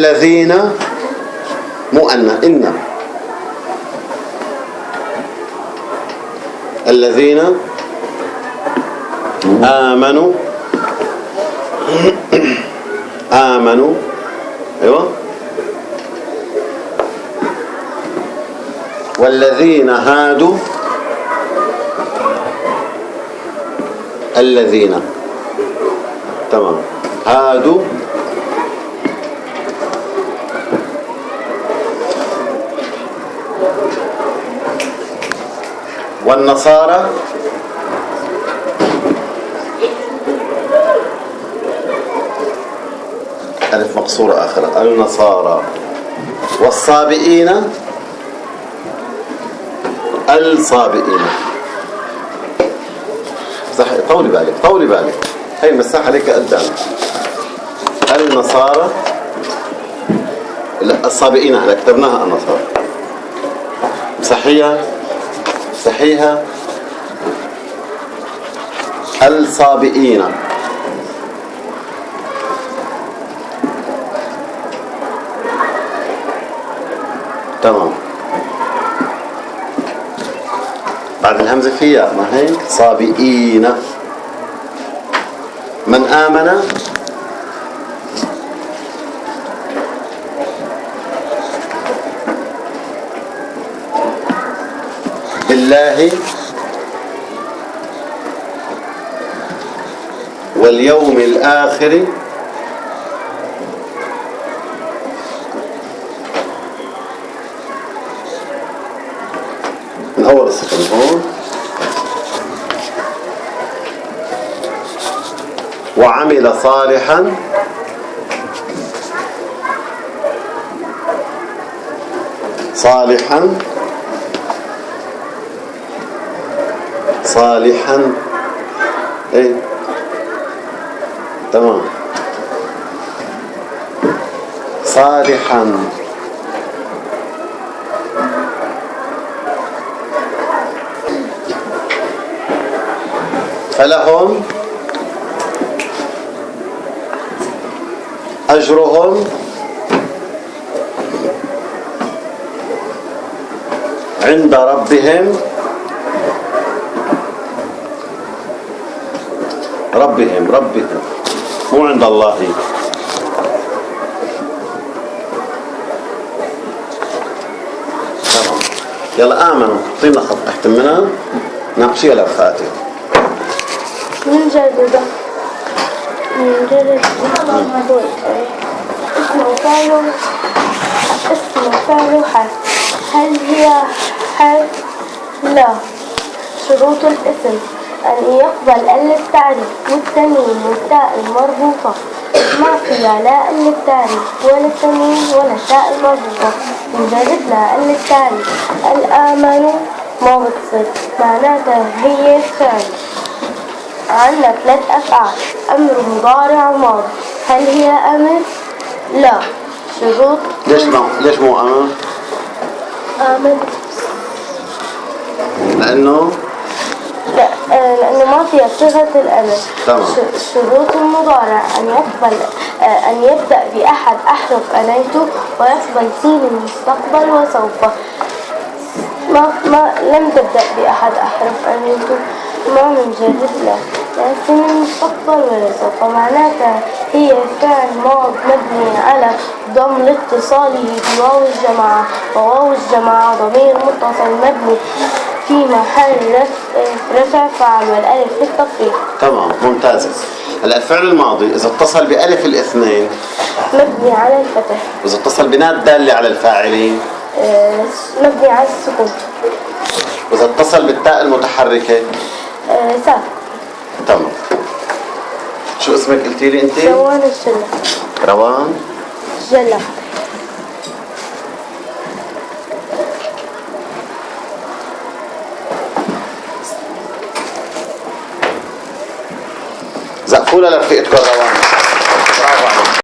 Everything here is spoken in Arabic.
والذين مؤنث إن الذين آمنوا آمنوا أيوة والذين هادوا الذين تمام هادوا والنصارى ألف مقصورة آخرة النصارى والصابئين الصابئين صح طولي بالك هي مساحة عليك قدام النصارى لا الصابئين هلا كتبناها النصارى صحيحة الصابئين تمام بعد الهمزة فيها ما هيك صابئين من آمن بالله واليوم الآخر من أول السكن هون وعمل صالحا ايه تمام صالحا فلهم أجرهم عند ربهم مو عند الله تمام يلا آمنوا اعطينا خط تحت منها ناقشيها لأخواتي من جدد اسم فعل حرف هل هي حرف؟ لا. شروط الاسم أن يقبل للتعريف والتنوين والتاء المربوطة ما فيها لا للتعريف ولا التنوين ولا التاء المربوطة نجرب لا للتعريف. الآمن ما بتصير معناتها هي فعل. عندنا 3 أفعال أمر مضارع وماضي. هل هي أمر؟ لا. شروط ليش مو أمر؟ آمن لأنه ما فيها صيغة الأمر. تمام. شروط المضارع أن يبدأ بأحد أحرف أنيته ويقبل سين المستقبل وسوف. ما لم تبدأ بأحد أحرف أنيته ما نجرب له لا سين المستقبل ولا سوف. معناتها هي فعل ماض مبني على ضم لاتصاله بواو الجماعة وواو الجماعة ضمير متصل مبني في محل رفع فاعل والألف للتفريق. تمام ممتازة. هلا الفعل الماضي إذا اتصل بألف الاثنين مبني على الفتح. وإذا اتصل بناء الدالة على الفاعلين مبني على السكون. وإذا اتصل بالتاء المتحركة ساكن. تمام. شو اسمك قلتي لي أنت؟ روان الجلة. روان جلة. زقفولة لرفيقتكم روان. برافو عليك.